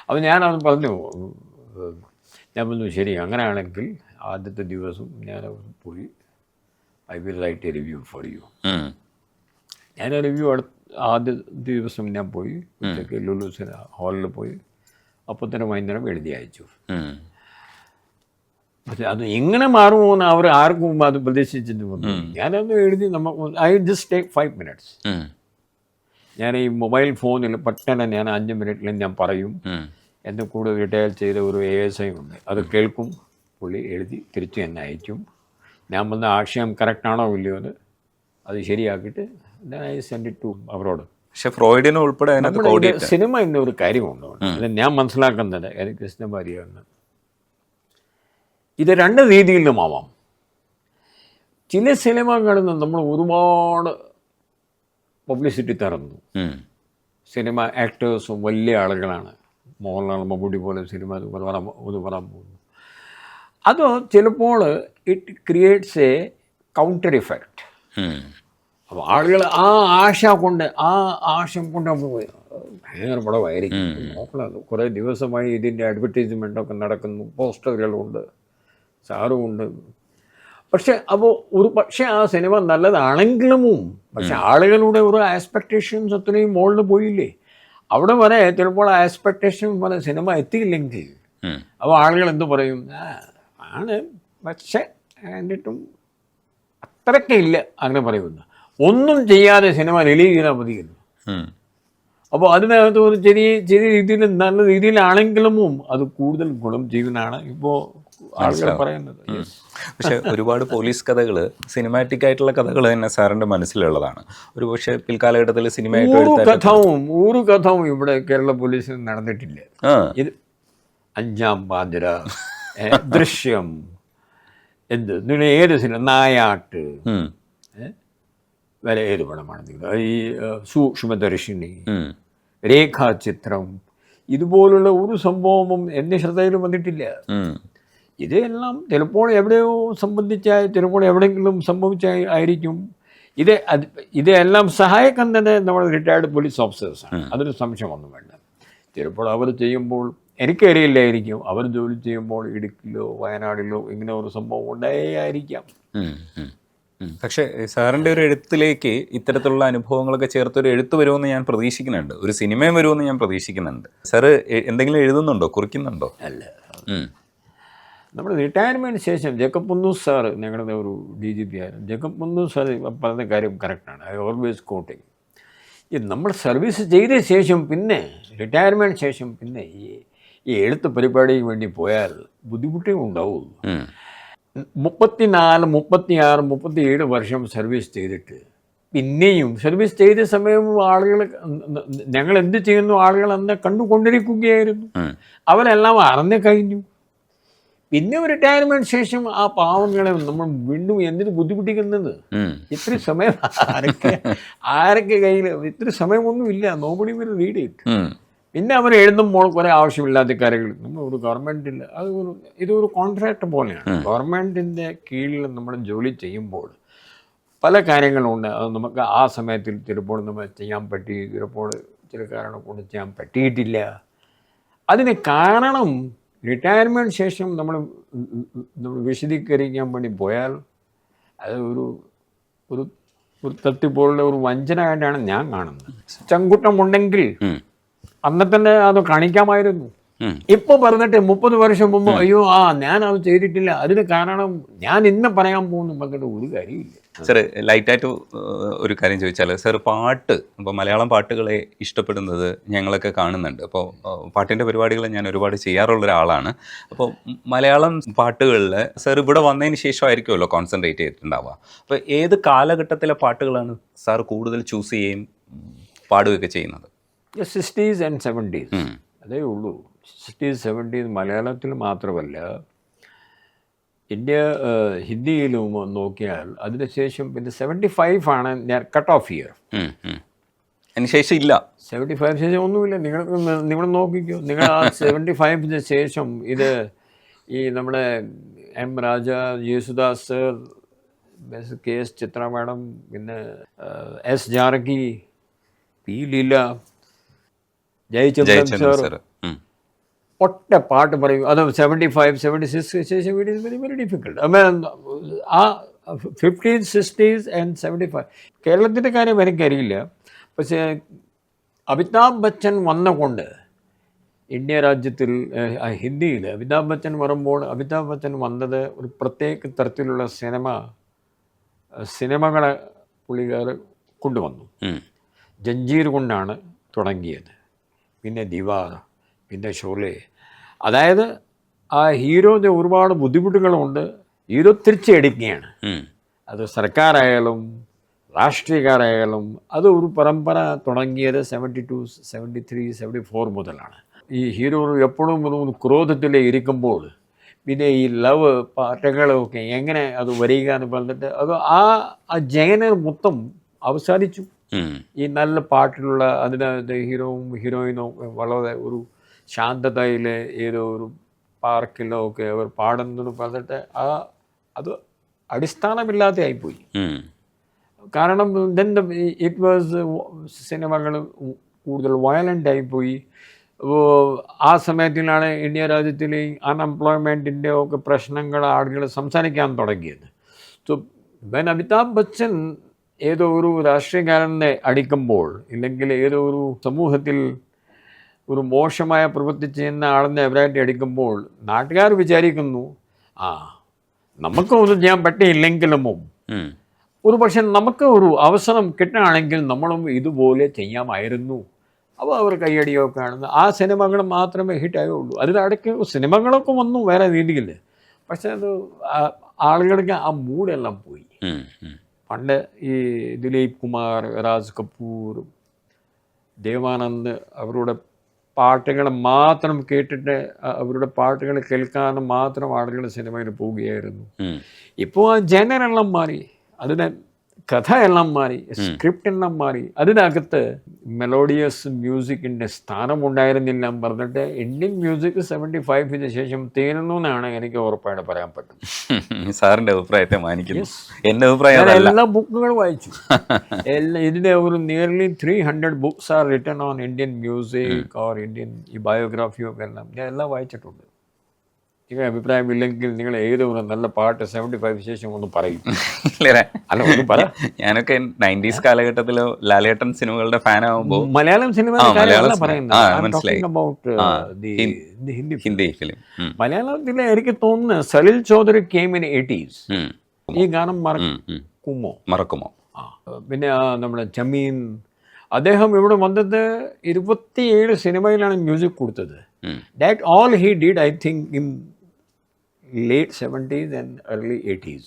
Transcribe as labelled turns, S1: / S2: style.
S1: അപ്പോൾ ഞാനത് പറഞ്ഞു, ഞാൻ പറഞ്ഞു ശരി അങ്ങനെയാണെങ്കിൽ ആദ്യത്തെ ദിവസം ഞാൻ പോയി I will write a review for you. ഞാൻ റിവ്യൂ ആദ്യ ദിവസം ഞാൻ പോയി ഉച്ചയ്ക്ക് ലുലു ഹാളിൽ പോയി അപ്പോൾ തന്നെ വൈകുന്നേരം എഴുതി അയച്ചു. പക്ഷെ അത് എങ്ങനെ മാറുമോന്ന് അവർ ആർക്കും അത് പ്രതീക്ഷിച്ചിട്ട് വന്നു. ഞാനത് എഴുതി ഐ ജസ്റ്റ് ടേക്ക് 5 minutes. ഞാൻ ഈ മൊബൈൽ ഫോണിൽ പെട്ടെന്ന് ഞാൻ 5 മിനിറ്റിൽ ഞാൻ പറയും. എൻ്റെ കൂടെ റിട്ടയർ ചെയ്ത ഒരു ASI ഉണ്ട്, അത് കേൾക്കും, പുള്ളി എഴുതി തിരിച്ച് എന്നെ അയക്കും. ഞാൻ വന്ന ആശയം കറക്റ്റാണോ ഇല്ലയോ എന്ന് അത് ശരിയാക്കിയിട്ട് ഐ സെൻഡ് ഇറ്റ് ടു അവരോട്.
S2: പക്ഷെ ഫ്രോയിഡിന് ഉൾപ്പെടെ
S1: സിനിമ എന്ന ഒരു കാര്യമുണ്ട്, അത് ഞാൻ മനസ്സിലാക്കുന്നത് എനിക്ക് കൃഷ്ണമാരിയാണ്. ഇത് 2 രീതിയിലും ആവാം. ചില സിനിമകളിൽ നിന്ന് നമ്മൾ ഒരുപാട് പബ്ലിസിറ്റി തരുന്നു. സിനിമ ആക്ടേഴ്സും വലിയ ആളുകളാണ്, മോഹൻലാൽ മമ്മൂട്ടി പോലെ സിനിമ ഇത് വരാൻ പോകുന്നു. അത് ചിലപ്പോൾ it creates A counter effect. അപ്പോൾ ആളുകൾ ആ ആശയം കൊണ്ട് ഭയങ്കര പടമായിരിക്കും നോക്കുന്നത്. കുറേ ദിവസമായി ഇതിൻ്റെ അഡ്വർടൈസ്മെൻറ്റൊക്കെ നടക്കുന്നു, പോസ്റ്ററുകളുണ്ട്, സാറുമുണ്ട്. പക്ഷെ പക്ഷേ ആ സിനിമ നല്ലതാണെങ്കിലും പക്ഷെ ആളുകളുടെ ഒരു എക്സ്പെക്റ്റേഷൻസ് അത്രയും മുകളിൽ പോയില്ലേ. അവിടെ വരെ ചിലപ്പോൾ ആ എക്സ്പെക്റ്റേഷൻ പോലെ സിനിമ എത്തിയില്ലെങ്കിൽ അപ്പോൾ ആളുകൾ എന്ത് പറയും, ആണ് പക്ഷെ എന്നിട്ടും അത്രയ്ക്ക് ഇല്ല അങ്ങനെ പറയുന്നു. ഒന്നും ചെയ്യാതെ സിനിമ റിലീസ് ചെയ്താൽ മതിയല്ലോ. അപ്പോൾ അതിനകത്ത് ഒരു ചെറിയ രീതിയിൽ നല്ല രീതിയിലാണെങ്കിലും അത് കൂടുതൽ ഗുണം ചെയ്യുന്നതാണ് ഇപ്പോൾ ആളുകൾ പറയുന്നത്.
S2: പക്ഷെ ഒരുപാട് പോലീസ് കഥകൾ, സിനിമാറ്റിക് ആയിട്ടുള്ള കഥകൾ തന്നെ സാറിന്റെ മനസ്സിലുള്ളതാണ്. ഒരു പക്ഷേ പിൽക്കാലഘട്ടത്തിൽ
S1: ഒരു കഥവും ഇവിടെ കേരള പോലീസിൽ നടന്നിട്ടില്ല. ഇത് 5-ാം പാതിര, ദൃശ്യം, ഏത് സിനിമ, നായാട്ട് വരെ ഏത് പടമാണെങ്കിലും, ഈ സൂക്ഷ്മദർശിനി, രേഖാചിത്രം, ഇതുപോലുള്ള ഒരു സംഭവവും എൻ്റെ ശ്രദ്ധയിൽ വന്നിട്ടില്ല. ഇതെല്ലാം ചിലപ്പോൾ എവിടെയോ സംബന്ധിച്ചായി, ചിലപ്പോൾ എവിടെയെങ്കിലും സംഭവിച്ചായിരിക്കും. ഇതെല്ലാം സഹായിക്കുന്നത് നമ്മുടെ റിട്ടയർഡ് പോലീസ് ഓഫീസേഴ്സാണ്, അതൊരു സംശയമൊന്നും വേണ്ട. ചിലപ്പോൾ അവർ ചെയ്യുമ്പോൾ എനിക്കറിയില്ലായിരിക്കും, അവർ ജോലി ചെയ്യുമ്പോൾ ഇടുക്കിയിലോ വയനാടിലോ ഇങ്ങനെ ഒരു സംഭവം ഉണ്ടായിരിക്കാം.
S2: പക്ഷേ സാറിൻ്റെ ഒരു എഴുത്തിലേക്ക് ഇത്തരത്തിലുള്ള അനുഭവങ്ങളൊക്കെ ചേർത്തൊരു എഴുത്ത് വരുമെന്ന് ഞാൻ പ്രതീക്ഷിക്കുന്നുണ്ട്, ഒരു സിനിമയും വരുമെന്ന് ഞാൻ പ്രതീക്ഷിക്കുന്നുണ്ട്. സാറ് എന്തെങ്കിലും എഴുതുന്നുണ്ടോ, കുറിക്കുന്നുണ്ടോ?
S1: അല്ല, നമ്മുടെ റിട്ടയർമെൻറ്റ് ശേഷം ജേക്കബ് മുന്നൂസ് സാറ്, ഞങ്ങളുടെ ഒരു DGP ആയിരുന്നു, ജേക്കബ് മുന്നൂസ് സാർ പറഞ്ഞ കാര്യം കറക്റ്റാണ്. I always coating. നമ്മൾ സർവീസ് ചെയ്ത ശേഷം പിന്നെ റിട്ടയർമെൻറ്റ് ശേഷം പിന്നെ ഈ എഴുത്ത് പരിപാടിക്ക് വേണ്ടി പോയാൽ ബുദ്ധിമുട്ടേ ഉണ്ടാവുള്ളൂ. 34, 36, 37 വർഷം സർവീസ് ചെയ്തിട്ട് പിന്നെയും സർവീസ് ചെയ്ത സമയം ആളുകൾ ഞങ്ങൾ എന്ത് ചെയ്യുന്നു ആളുകൾ അന്ന് കണ്ടുകൊണ്ടിരിക്കുകയായിരുന്നു. അവരെല്ലാം അറിഞ്ഞു കഴിഞ്ഞു. പിന്നെ റിട്ടയർമെൻറ്റ് ശേഷം ആ പാവങ്ങളെ നമ്മൾ വീണ്ടും എന്തിനു ബുദ്ധിമുട്ടിക്കുന്നത്? ഇത്ര സമയം ആരൊക്കെ കയ്യിൽ ഇത്ര സമയമൊന്നുമില്ല. Nobody will read it. പിന്നെ അവർ എഴുതുമ്പോൾ കുറേ ആവശ്യമില്ലാത്ത കാര്യങ്ങൾ നമ്മൾ ഒരു ഗവൺമെൻറ്റിൽ ഇതൊരു കോൺട്രാക്ട് പോലെയാണ്. ഗവൺമെൻറ്റിൻ്റെ കീഴിൽ നമ്മൾ ജോലി ചെയ്യുമ്പോൾ പല കാര്യങ്ങളുണ്ട്. അത് നമുക്ക് ആ സമയത്തിൽ ചിലപ്പോൾ നമ്മൾ ചെയ്യാൻ പറ്റി, ചിലപ്പോൾ ചില കാരണം കൊണ്ട് ചെയ്യാൻ പറ്റിയിട്ടില്ല. അതിന് കാരണം റിട്ടയർമെൻറ്റ് ശേഷം നമ്മൾ വിശദീകരിക്കാൻ വേണ്ടി പോയാൽ അത് ഒരു തട്ടിപ്പോലുള്ള ഒരു വഞ്ചനയായിട്ടാണ് ഞാൻ കാണുന്നത്. ചങ്കുട്ടമുണ്ടെങ്കിൽ അന്ന് തന്നെ അത് കാണിക്കാമായിരുന്നു. ഇപ്പോൾ പറഞ്ഞിട്ട് 30 വർഷം മുമ്പ് അയ്യോ ഞാൻ അത് ചെയ്തിട്ടില്ല, അതിന് കാരണം ഞാൻ ഇന്ന് പറയാൻ പോകുന്നു പറഞ്ഞിട്ട് ഒരു കാര്യമില്ല.
S2: സാർ ലൈറ്റായിട്ട് ഒരു കാര്യം ചോദിച്ചാൽ, സാർ പാട്ട്, ഇപ്പോൾ മലയാളം പാട്ടുകളെ ഇഷ്ടപ്പെടുന്നത് ഞങ്ങളൊക്കെ കാണുന്നുണ്ട്. അപ്പോൾ പാട്ടിൻ്റെ പരിപാടികൾ ഞാൻ ഒരുപാട് ചെയ്യാറുള്ള ഒരാളാണ്. അപ്പോൾ മലയാളം പാട്ടുകളിൽ സാർ ഇവിടെ വന്നതിന് ശേഷമായിരിക്കുമല്ലോ കോൺസെൻട്രേറ്റ് ചെയ്തിട്ടുണ്ടാവുക. അപ്പോൾ ഏത് കാലഘട്ടത്തിലെ പാട്ടുകളാണ് സാർ കൂടുതൽ ചൂസ് ചെയ്യുകയും പാടുകയൊക്കെ ചെയ്യുന്നത്?
S1: 60s and 70s അതേ ഉള്ളൂ. 60s 70s മലയാളത്തിൽ മാത്രമല്ല, ഇന്ത്യ ഹിന്ദിയിലും നോക്കിയാൽ അതിനുശേഷം പിന്നെ 75 ആണ് ഞാൻ കട്ട് ഓഫ് ഇയർ.
S2: അതിന് ശേഷം ഇല്ല,
S1: 75 ശേഷം ഒന്നുമില്ല. നിങ്ങൾ നോക്കിക്കോ, നിങ്ങൾ ആ 75 ശേഷം ഇത് ഈ നമ്മുടെ M. രാജ, യേശുദാസ്, KS ചിത്ര മാഡം, പിന്നെ S. Janaki, P. Leela, Jayachandran sir, ഒറ്റ പാട്ട് പറയും, അത് 75, 76 ശേഷം it is very very difficult. ആ 50s, 60s ആൻഡ് 75. കേരളത്തിൻ്റെ കാര്യം എനിക്കറിയില്ല. പക്ഷേ അമിതാഭ് ബച്ചൻ വന്നുകൊണ്ട് ഇന്ത്യ രാജ്യത്തിൽ ഹിന്ദിയിൽ അമിതാഭ് ബച്ചൻ വരുമ്പോൾ അമിതാഭ് ബച്ചൻ വന്നത് ഒരു പ്രത്യേക തരത്തിലുള്ള സിനിമകളെ പുള്ളിക്കാർ കൊണ്ടുവന്നു. ജഞ്ചീർ കൊണ്ടാണ് തുടങ്ങിയത്, പിന്നെ ദിവാർ, പിന്നെ ഷോലെ. അതായത് ആ ഹീറോയുടെ ഒരുപാട് ബുദ്ധിമുട്ടുകളുണ്ട്. ഹീറോ തിരിച്ചടിക്കുകയാണ്. അത് സർക്കാരായാലും രാഷ്ട്രീയക്കാരായാലും അത് ഒരു പരമ്പര തുടങ്ങിയത് 72, 73, 74 മുതലാണ്. ഈ ഹീറോ എപ്പോഴും ഒരു ക്രോധത്തിൽ ഇരിക്കുമ്പോൾ പിന്നെ ഈ ലവ് പാട്ടുകളൊക്കെ എങ്ങനെ അത് വരിക എന്ന് പറഞ്ഞിട്ട് അത് ആ ജയനർ മൊത്തം അവസാനിച്ചു. ഈ നല്ല പാട്ടിലുള്ള അതിനകത്ത് ഹീറോയും ഹീറോയിനും വളരെ ഒരു ശാന്തതയിൽ ഏതോ ഒരു പാർക്കിലോ ഒക്കെ അവർ പാടുന്നു പറഞ്ഞിട്ട് അത് അടിസ്ഥാനമില്ലാതെ ആയിപ്പോയി. കാരണം ഇറ്റ് വാസ് സിനിമകൾ കൂടുതൽ വയലൻ്റ് ആയിപ്പോയി. ആ സമയത്തിലാണ് ഇന്ത്യ രാജ്യത്തിൽ അൺഎംപ്ലോയ്മെൻറ്റിൻ്റെ ഒക്കെ പ്രശ്നങ്ങൾ ആളുകൾ സംസാരിക്കാൻ തുടങ്ങിയത്. സോ വെൻ അമിതാഭ് ബച്ചൻ ഏതോ ഒരു രാഷ്ട്രീയക്കാരനെ അടിക്കുമ്പോൾ ഇല്ലെങ്കിൽ ഏതോ ഒരു സമൂഹത്തിൽ ഒരു മോശമായ പ്രവൃത്തി ചെയ്യുന്ന ആളിനെ എവരായിട്ട് അടിക്കുമ്പോൾ നാട്ടുകാർ വിചാരിക്കുന്നു നമുക്ക് ഒന്നും ചെയ്യാൻ പറ്റിയില്ലെങ്കിലും ഒരു പക്ഷെ നമുക്ക് ഒരു അവസരം കിട്ടുകയാണെങ്കിൽ നമ്മളും ഇതുപോലെ ചെയ്യാമായിരുന്നു. അപ്പോൾ അവർ കയ്യടിയൊക്കെ കാണുന്നു. ആ സിനിമകൾ മാത്രമേ ഹിറ്റായുള്ളൂ. അതിനിടയ്ക്ക് സിനിമകളൊക്കെ വന്നു വേറെ രീതിയിൽ. പക്ഷെ അത് ആളുകൾക്ക് ആ മൂടെല്ലാം പോയി. പണ്ട് ഈ ദിലീപ് കുമാർ, രാജ് കപൂർ, ദേവാനന്ദ് അവരുടെ പാട്ടുകൾ മാത്രം കേട്ടിട്ട് അവരുടെ പാട്ടുകൾ കേൾക്കാൻ മാത്രം ആളുകൾ സിനിമയിൽ പോവുകയായിരുന്നു. ഇപ്പോൾ ആ ജനറെല്ലാം മാറി, അതിന് കഥയെല്ലാം മാറി, സ്ക്രിപ്റ്റ് എല്ലാം മാറി. അതിനകത്ത് മെലോഡിയസ് മ്യൂസിക്കിൻ്റെ സ്ഥാനമുണ്ടായിരുന്നില്ല പറഞ്ഞിട്ട് ഇന്ത്യൻ മ്യൂസിക് 75-ന് ശേഷം തീരുന്നു എന്നാണ് എനിക്ക് ഉറപ്പായിട്ട് പറയാൻ പറ്റും.
S2: സാറിൻ്റെ അഭിപ്രായത്തെ മാനിക്കുന്നു. എൻ്റെ അഭിപ്രായം
S1: എല്ലാ ബുക്കുകളും വായിച്ചു. ഇതിൻ്റെ ഒരു nearly 300 books are written on Indian music or Indian ഈ ബയോഗ്രാഫി ഒക്കെ എല്ലാം ഞാൻ എല്ലാം വായിച്ചിട്ടുണ്ട്. നിങ്ങൾ അഭിപ്രായമില്ലെങ്കിൽ നിങ്ങൾ ഏതൊരു നല്ല പാട്ട് 75 ശേഷം ഒന്ന് പറയും. അല്ല ഒന്ന് പറ.
S2: ഞാനൊക്കെ 90s കാലഘട്ടത്തിൽ ലാലേട്ടൻ സിനിമകളുടെ ഫാൻ ആവുമ്പോൾ
S1: മലയാളം സിനിമ
S2: ഹിന്ദി ഫിലിം
S1: മലയാളത്തിൽ എനിക്ക് തോന്നുന്നു Salil Chaudhary came in 80s. ഈ ഗാനം മറക്കുമോ? പിന്നെ നമ്മുടെ ജമീൻ, അദ്ദേഹം ഇവിടെ വന്നത് 27 സിനിമയിലാണ് മ്യൂസിക് കൊടുത്തത്. That all he did, I think, in late 70s and early 80s.